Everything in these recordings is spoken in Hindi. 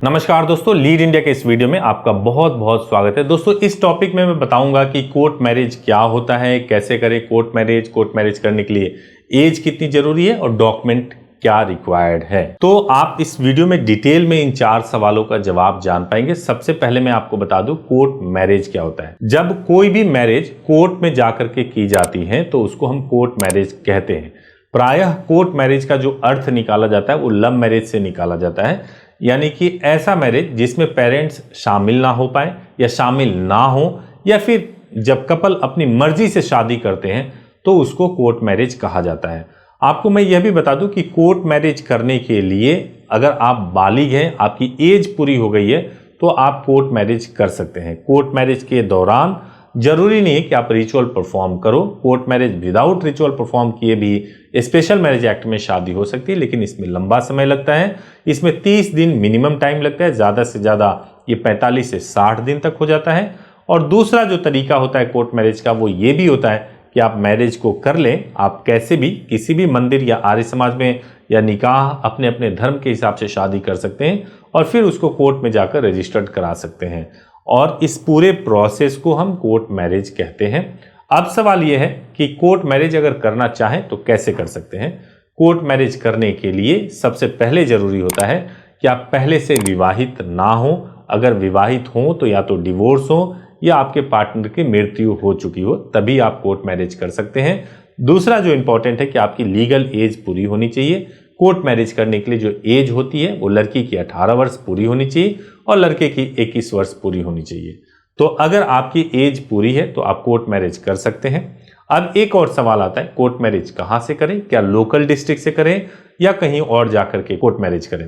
नमस्कार दोस्तों, लीड इंडिया के इस वीडियो में आपका बहुत बहुत स्वागत है। दोस्तों, इस टॉपिक में मैं बताऊंगा कि कोर्ट मैरिज क्या होता है, कैसे करें कोर्ट मैरिज करने के लिए एज कितनी जरूरी है और डॉक्यूमेंट क्या रिक्वायर्ड है। तो आप इस वीडियो में डिटेल में इन 4 सवालों का जवाब जान पाएंगे। सबसे पहले मैं आपको बता दूं कोर्ट मैरिज क्या होता है। जब कोई भी मैरिज कोर्ट में जाकर के की जाती है तो उसको हम कोर्ट मैरिज कहते हैं। प्रायः कोर्ट मैरिज का जो अर्थ निकाला जाता है वो लव मैरिज से निकाला जाता है, यानी कि ऐसा मैरिज जिसमें पेरेंट्स शामिल ना हो पाए या शामिल ना हो, या फिर जब कपल अपनी मर्जी से शादी करते हैं तो उसको कोर्ट मैरिज कहा जाता है। आपको मैं यह भी बता दूं कि कोर्ट मैरिज करने के लिए अगर आप बालिग हैं, आपकी एज पूरी हो गई है, तो आप कोर्ट मैरिज कर सकते हैं। कोर्ट मैरिज के दौरान जरूरी नहीं है कि आप रिचुअल परफॉर्म करो। Court marriage without ritual perform किए भी स्पेशल मैरिज एक्ट में शादी हो सकती है, लेकिन इसमें लंबा समय लगता है। इसमें 30 दिन मिनिमम टाइम लगता है, ज़्यादा से ज़्यादा ये 45 से 60 दिन तक हो जाता है। और दूसरा जो तरीका होता है कोर्ट मैरिज का वो ये भी होता है कि आप मैरिज को कर लें, आप कैसे भी किसी भी मंदिर या आर्य समाज में या निकाह अपने अपने धर्म के हिसाब से शादी कर सकते हैं और फिर उसको कोर्ट में जाकर रजिस्टर्ड करा सकते हैं। और इस पूरे प्रोसेस को हम कोर्ट मैरिज कहते हैं। अब सवाल यह है कि कोर्ट मैरिज अगर करना चाहें तो कैसे कर सकते हैं। कोर्ट मैरिज करने के लिए सबसे पहले जरूरी होता है कि आप पहले से विवाहित ना हो। अगर विवाहित हो तो या तो डिवोर्स हो या आपके पार्टनर की मृत्यु हो चुकी हो, तभी आप कोर्ट मैरिज कर सकते हैं। दूसरा जो इंपॉर्टेंट है कि आपकी लीगल एज पूरी होनी चाहिए। कोर्ट मैरिज करने के लिए जो एज होती है वो लड़की की 18 वर्ष पूरी होनी चाहिए और लड़के की 21 वर्ष पूरी होनी चाहिए। तो अगर आपकी एज पूरी है तो आप कोर्ट मैरिज कर सकते हैं। अब एक और सवाल आता है, कोर्ट मैरिज कहाँ से करें? क्या लोकल डिस्ट्रिक्ट से करें या कहीं और जाकर के कोर्ट मैरिज करें?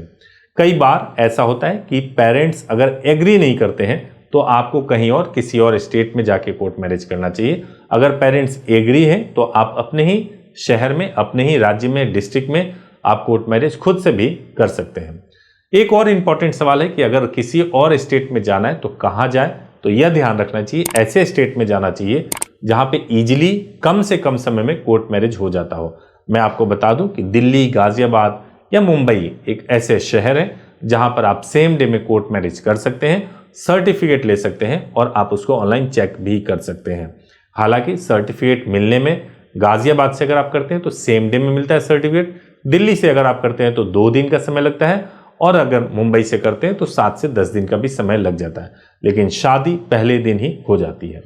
कई बार ऐसा होता है कि पेरेंट्स अगर एग्री नहीं करते हैं तो आपको कहीं और किसी और स्टेट में जाके कोर्ट मैरिज करना चाहिए। अगर पेरेंट्स एग्री हैं तो आप अपने ही शहर में, अपने ही राज्य में, डिस्ट्रिक्ट में आप कोर्ट मैरिज खुद से भी कर सकते हैं। एक और इंपॉर्टेंट सवाल है कि अगर किसी और स्टेट में जाना है तो कहाँ जाए? तो यह ध्यान रखना चाहिए ऐसे स्टेट में जाना चाहिए जहां पे इजीली कम से कम समय में कोर्ट मैरिज हो जाता हो। मैं आपको बता दूं कि दिल्ली, गाजियाबाद या मुंबई एक ऐसे शहर है जहां पर आप सेम डे में कोर्ट मैरिज कर सकते हैं, सर्टिफिकेट ले सकते हैं और आप उसको ऑनलाइन चेक भी कर सकते हैं। हालांकि सर्टिफिकेट मिलने में गाजियाबाद से अगर आप करते हैं तो सेम डे में मिलता है सर्टिफिकेट, दिल्ली से अगर आप करते हैं तो 2 दिन का समय लगता है, और अगर मुंबई से करते हैं तो 7 से 10 दिन का भी समय लग जाता है, लेकिन शादी पहले दिन ही हो जाती है।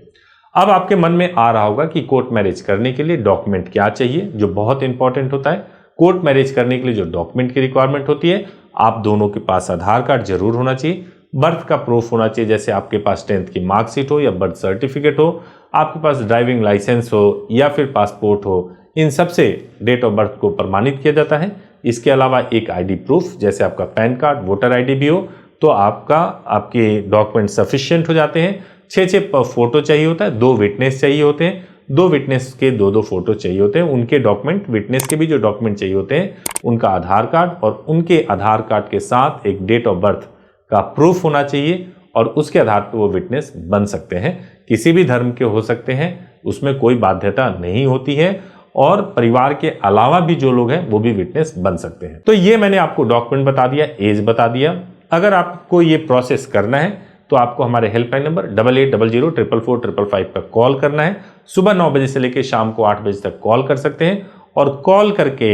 अब आपके मन में आ रहा होगा कि कोर्ट मैरिज करने के लिए डॉक्यूमेंट क्या चाहिए, जो बहुत इंपॉर्टेंट होता है। कोर्ट मैरिज करने के लिए जो डॉक्यूमेंट की रिक्वायरमेंट होती है, आप दोनों के पास आधार कार्ड जरूर होना चाहिए, बर्थ का प्रूफ होना चाहिए, जैसे आपके पास 10th की मार्कशीट हो या बर्थ सर्टिफिकेट हो, आपके पास ड्राइविंग लाइसेंस हो या फिर पासपोर्ट हो। इन सब से डेट ऑफ बर्थ को प्रमाणित किया जाता है। इसके अलावा एक आईडी प्रूफ, जैसे आपका पैन कार्ड, वोटर आईडी भी हो तो आपके डॉक्यूमेंट सफिशिएंट हो जाते हैं। 6 फोटो चाहिए होता है, 2 विटनेस चाहिए होते हैं, 2 विटनेस के 2 फोटो चाहिए होते हैं। उनके डॉक्यूमेंट, विटनेस के भी जो डॉक्यूमेंट चाहिए होते हैं, उनका आधार कार्ड और उनके आधार कार्ड के साथ एक डेट ऑफ बर्थ का प्रूफ होना चाहिए, और उसके आधार पर वो विटनेस बन सकते हैं। किसी भी धर्म के हो सकते हैं, उसमें कोई बाध्यता नहीं होती है, और परिवार के अलावा भी जो लोग हैं वो भी विटनेस बन सकते हैं। तो ये मैंने आपको डॉक्यूमेंट बता दिया, एज बता दिया। अगर आपको ये प्रोसेस करना है तो आपको हमारे हेल्पलाइन नंबर 8800444555 पर कॉल करना है। सुबह 9 बजे से लेकर शाम को 8 बजे तक कॉल कर सकते हैं, और कॉल करके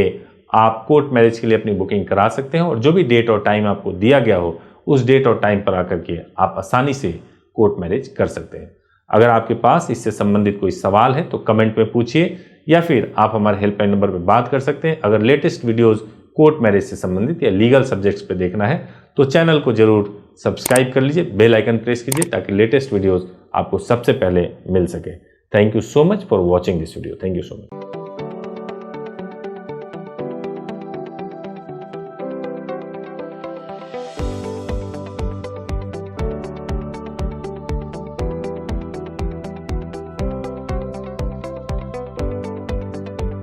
आप कोर्ट मैरिज के लिए अपनी बुकिंग करा सकते हैं। और जो भी डेट और टाइम आपको दिया गया हो उस डेट और टाइम पर आकर के आप आसानी से कोर्ट मैरिज कर सकते हैं। अगर आपके पास इससे संबंधित कोई सवाल है तो कमेंट में पूछिए, या फिर आप हमारे हेल्पलाइन नंबर पर बात कर सकते हैं। अगर लेटेस्ट वीडियोस कोर्ट मैरिज से संबंधित या लीगल सब्जेक्ट्स पे देखना है तो चैनल को जरूर सब्सक्राइब कर लीजिए, बेल आइकन प्रेस कीजिए ताकि लेटेस्ट वीडियोस आपको सबसे पहले मिल सके। Thank you so much for watching this video. Thank you so much.